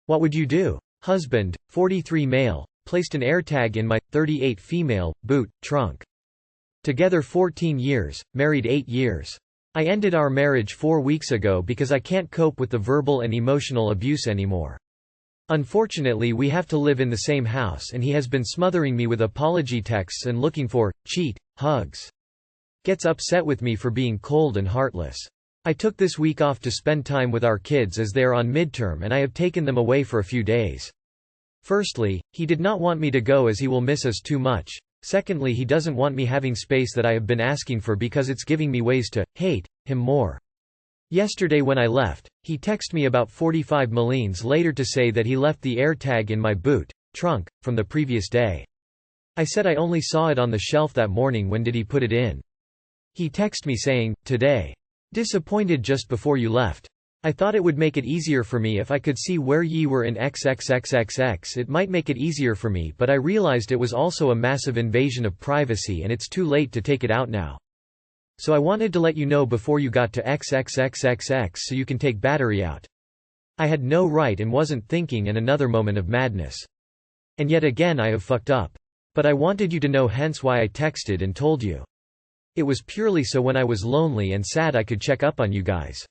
What would you do? Husband, 43 male, placed an AirTag in my 38 female boot trunk. Together 14 years, married 8 years. I ended our marriage 4 weeks ago because I can't cope with the verbal and emotional abuse anymore. Unfortunately, we have to live in the same house and he has been smothering me with apology texts and looking for hugs. Gets upset with me for being cold and heartless. I took this week off to spend time with our kids as they are on midterm and I have taken them away for a few days. Firstly, he did not want me to go as he will miss us too much. Secondly, he doesn't want me having space that I have been asking for because it's giving me ways to hate him more. Yesterday when I left, he texted me about 45 minutes later to say that he left the AirTag in my boot trunk from the previous day. I said I only saw it on the shelf that morning. When did he put it in? He texted me saying, "Today. Disappointed just before you left. I thought it would make it easier for me if I could see where ye were in XXXXX. It might make it easier for me, but I realized it was also a massive invasion of privacy and it's too late to take it out now. So I wanted to let you know before you got to XXXXX so you can take battery out. I had no right and wasn't thinking, and another moment of madness. And yet again I have fucked up. But I wanted you to know, hence why I texted and told you. It was purely so when I was lonely and sad I could check up on you guys.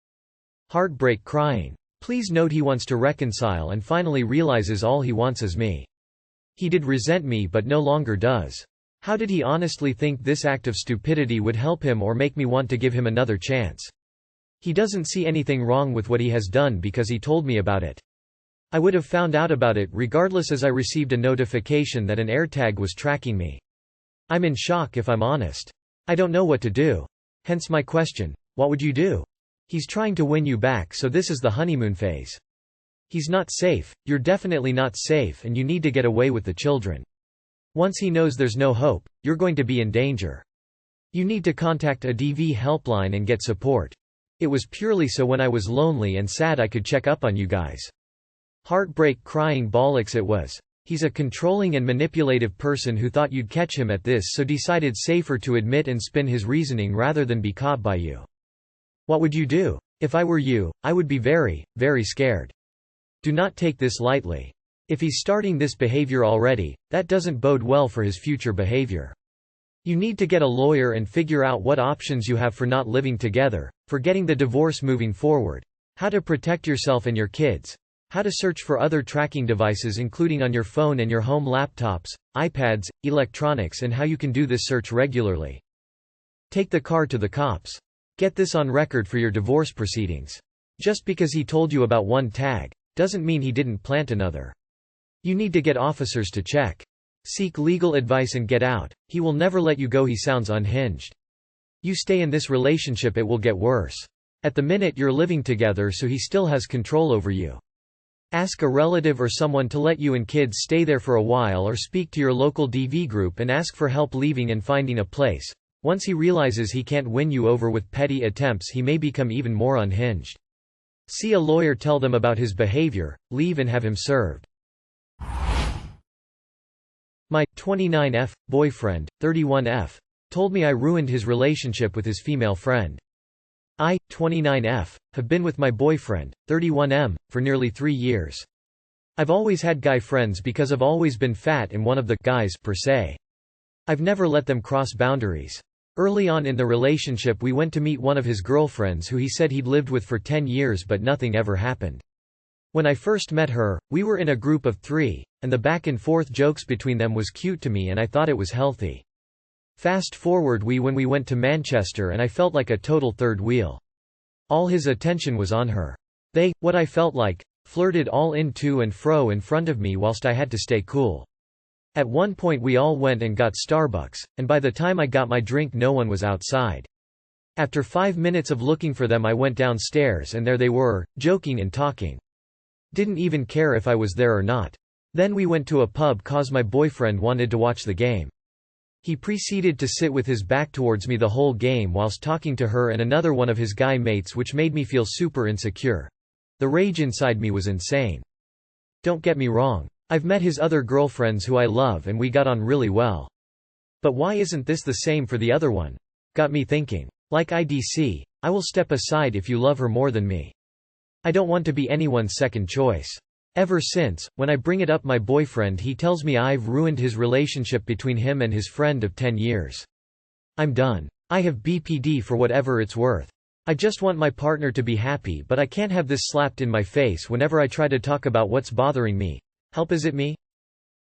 Heartbreak crying. Please note he wants to reconcile and finally realizes all he wants is me. He did resent me but no longer does. How did he honestly think this act of stupidity would help him or make me want to give him another chance? He doesn't see anything wrong with what he has done because he told me about it. I would have found out about it regardless, as I received a notification that an AirTag was tracking me. I'm in shock if I'm honest. I don't know what to do. Hence my question, what would you do? He's trying to win you back, so this is the honeymoon phase. He's not safe, you're definitely not safe, and you need to get away with the children. Once he knows there's no hope, you're going to be in danger. You need to contact a DV helpline and get support. It was purely so when I was lonely and sad I could check up on you guys. Heartbreak crying bollocks it was. He's a controlling and manipulative person who thought you'd catch him at this, so decided safer to admit and spin his reasoning rather than be caught by you. What would you do? If I were you, I would be very, very scared. Do not take this lightly. If he's starting this behavior already, that doesn't bode well for his future behavior. You need to get a lawyer and figure out what options you have for not living together, for getting the divorce moving forward, how to protect yourself and your kids, how to search for other tracking devices including on your phone and your home laptops, iPads, electronics, and how you can do this search regularly. Take the car to the cops. Get this on record for your divorce proceedings. Just because he told you about one tag doesn't mean he didn't plant another. You need to get officers to check. Seek legal advice and get out. He will never let you go. He sounds unhinged. You stay in this relationship, it will get worse. At the minute you're living together, so he still has control over you. Ask a relative or someone to let you and kids stay there for a while, or speak to your local DV group and ask for help leaving and finding a place. Once he realizes he can't win you over with petty attempts, he may become even more unhinged. See a lawyer, tell them about his behavior, leave and have him served. My 29F boyfriend, 31F, told me I ruined his relationship with his female friend. I, 29F, have been with my boyfriend, 31M, for nearly 3 years. I've always had guy friends because I've always been fat and one of the guys per se. I've never let them cross boundaries. Early on in the relationship we went to meet one of his girlfriends who he said he'd lived with for 10 years, but nothing ever happened. When I first met her, we were in a group of 3, and the back and forth jokes between them was cute to me and I thought it was healthy. Fast forward when we went to Manchester and I felt like a total third wheel. All his attention was on her. They, what I felt like, flirted all in to and fro in front of me whilst I had to stay cool. At one point we all went and got Starbucks, and by the time I got my drink no one was outside. After 5 minutes of looking for them I went downstairs and there they were, joking and talking. Didn't even care if I was there or not. Then we went to a pub cause my boyfriend wanted to watch the game. He proceeded to sit with his back towards me the whole game whilst talking to her and another one of his guy mates, which made me feel super insecure. The rage inside me was insane. Don't get me wrong. I've met his other girlfriends who I love and we got on really well. But why isn't this the same for the other one? Got me thinking. Like IDC, I will step aside if you love her more than me. I don't want to be anyone's second choice. Ever since, when I bring it up my boyfriend he tells me I've ruined his relationship between him and his friend of 10 years. I'm done. I have BPD for whatever it's worth. I just want my partner to be happy, but I can't have this slapped in my face whenever I try to talk about what's bothering me. Help, is it me?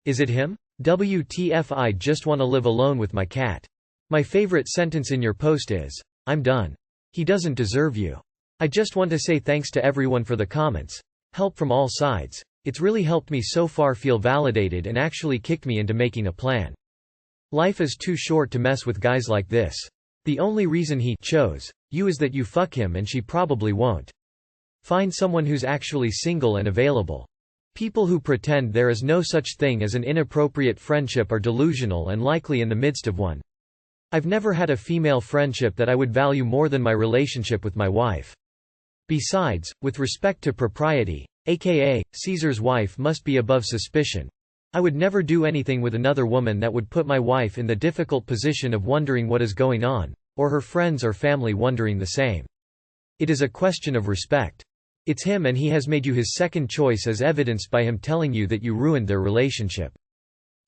Is it him? WTF, I just want to live alone with my cat. My favorite sentence in your post is, I'm done. He doesn't deserve you. I just want to say thanks to everyone for the comments. Help from all sides. It's really helped me so far feel validated and actually kicked me into making a plan. Life is too short to mess with guys like this. The only reason he chose you is that you fuck him, and she probably won't. Find someone who's actually single and available. People who pretend there is no such thing as an inappropriate friendship are delusional and likely in the midst of one. I've never had a female friendship that I would value more than my relationship with my wife. Besides, with respect to propriety, aka, Caesar's wife must be above suspicion. I would never do anything with another woman that would put my wife in the difficult position of wondering what is going on, or her friends or family wondering the same. It is a question of respect. It's him, and he has made you his second choice, as evidenced by him telling you that you ruined their relationship.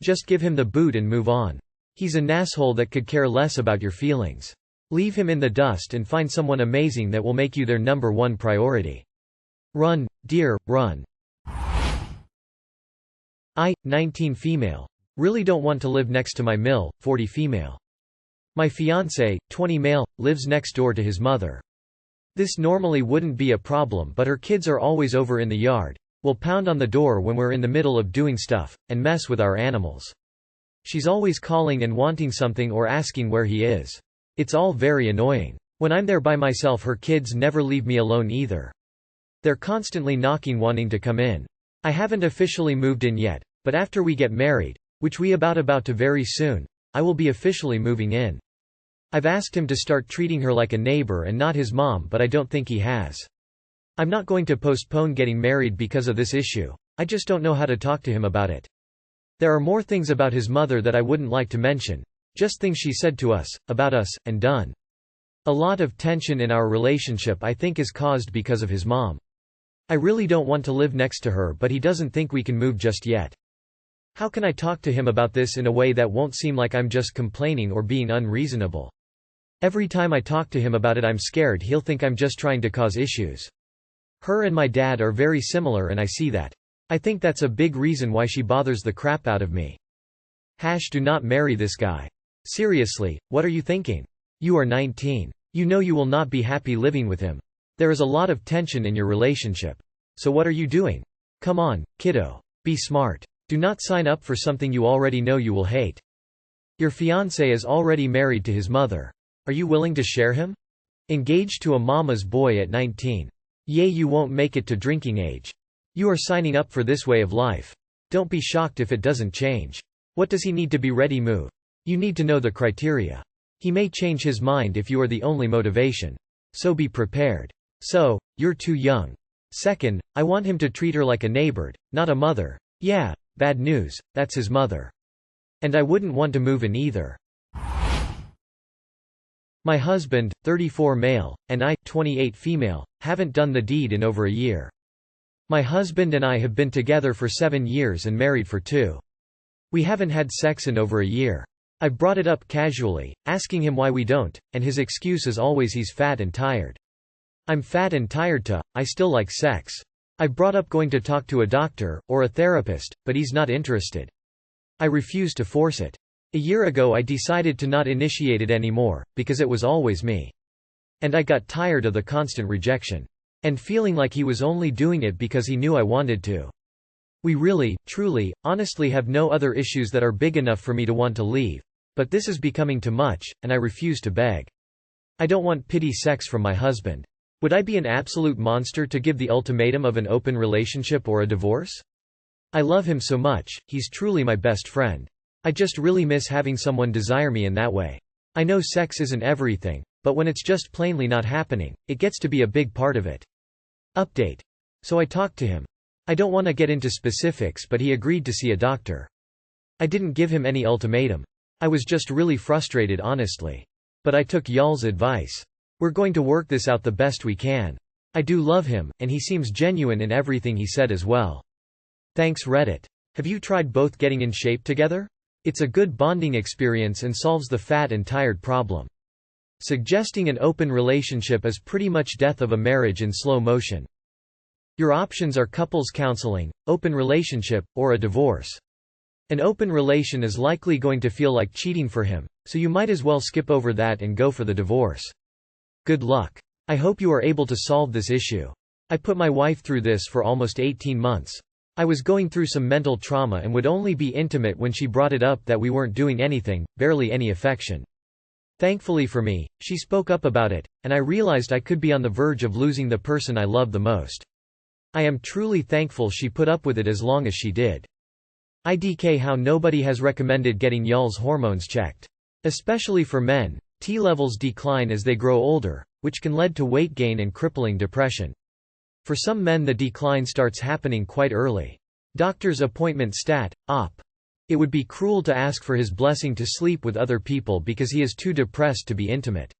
Just give him the boot and move on. He's an asshole that could care less about your feelings. Leave him in the dust and find someone amazing that will make you their number one priority. Run, dear, run. 19 female. Really don't want to live next to my 40 female. My fiancé, 20 male, lives next door to his mother. This normally wouldn't be a problem, but her kids are always over in the yard, will pound on the door when we're in the middle of doing stuff, and mess with our animals. She's always calling and wanting something or asking where he is. It's all very annoying. When I'm there by myself, her kids never leave me alone either. They're constantly knocking, wanting to come in. I haven't officially moved in yet, but after we get married, which we about to very soon, I will be officially moving in. I've asked him to start treating her like a neighbor and not his mom, but I don't think he has. I'm not going to postpone getting married because of this issue. I just don't know how to talk to him about it. There are more things about his mother that I wouldn't like to mention, just things she said to us, about us, and done. A lot of tension in our relationship I think is caused because of his mom. I really don't want to live next to her, but he doesn't think we can move just yet. How can I talk to him about this in a way that won't seem like I'm just complaining or being unreasonable? Every time I talk to him about it, I'm scared he'll think I'm just trying to cause issues. Her and my dad are very similar, and I see that. I think that's a big reason why she bothers the crap out of me. Do not marry this guy. Seriously, what are you thinking? You are 19. You know you will not be happy living with him. There is a lot of tension in your relationship. So what are you doing? Come on, kiddo. Be smart. Do not sign up for something you already know you will hate. Your fiancé is already married to his mother. Are you willing to share him? Engaged to a mama's boy at 19. Yay, you won't make it to drinking age. You are signing up for this way of life. Don't be shocked if it doesn't change. What does he need to be ready? Move. You need to know the criteria. He may change his mind if you are the only motivation. So be prepared. So, you're too young. Second, I want him to treat her like a neighbor, not a mother. Yeah, bad news, that's his mother. And I wouldn't want to move in either. My husband, 34 male, and I, 28 female, haven't done the deed in over a year. My husband and I have been together for 7 years and married for 2. We haven't had sex in over a year. I brought it up casually, asking him why we don't, and his excuse is always he's fat and tired. I'm fat and tired I still like sex. I brought up going to talk to a doctor, or a therapist, but he's not interested. I refuse to force it. A year ago I decided to not initiate it anymore, because it was always me. And I got tired of the constant rejection. And feeling like he was only doing it because he knew I wanted to. We really, truly, honestly have no other issues that are big enough for me to want to leave. But this is becoming too much, and I refuse to beg. I don't want pity sex from my husband. Would I be an absolute monster to give the ultimatum of an open relationship or a divorce? I love him so much, he's truly my best friend. I just really miss having someone desire me in that way. I know sex isn't everything, but when it's just plainly not happening, it gets to be a big part of it. Update. So I talked to him. I don't want to get into specifics, but he agreed to see a doctor. I didn't give him any ultimatum. I was just really frustrated, honestly. But I took y'all's advice. We're going to work this out the best we can. I do love him, and he seems genuine in everything he said as well. Thanks Reddit. Have you tried both getting in shape together? It's a good bonding experience and solves the fat and tired problem. Suggesting an open relationship is pretty much death of a marriage in slow motion. Your options are couples counseling, open relationship, or a divorce. An open relation is likely going to feel like cheating for him, so you might as well skip over that and go for the divorce. Good luck. I hope you are able to solve this issue. I put my wife through this for almost 18 months. I was going through some mental trauma and would only be intimate when she brought it up that we weren't doing anything, barely any affection. Thankfully for me, she spoke up about it, and I realized I could be on the verge of losing the person I love the most. I am truly thankful she put up with it as long as she did. IDK how nobody has recommended getting y'all's hormones checked. Especially for men, T levels decline as they grow older, which can lead to weight gain and crippling depression. For some men the decline starts happening quite early. Doctor's appointment stat, op. It would be cruel to ask for his blessing to sleep with other people because he is too depressed to be intimate.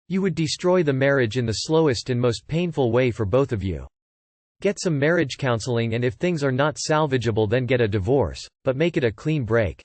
You would destroy the marriage in the slowest and most painful way for both of you. Get some marriage counseling and if things are not salvageable then get a divorce, but make it a clean break.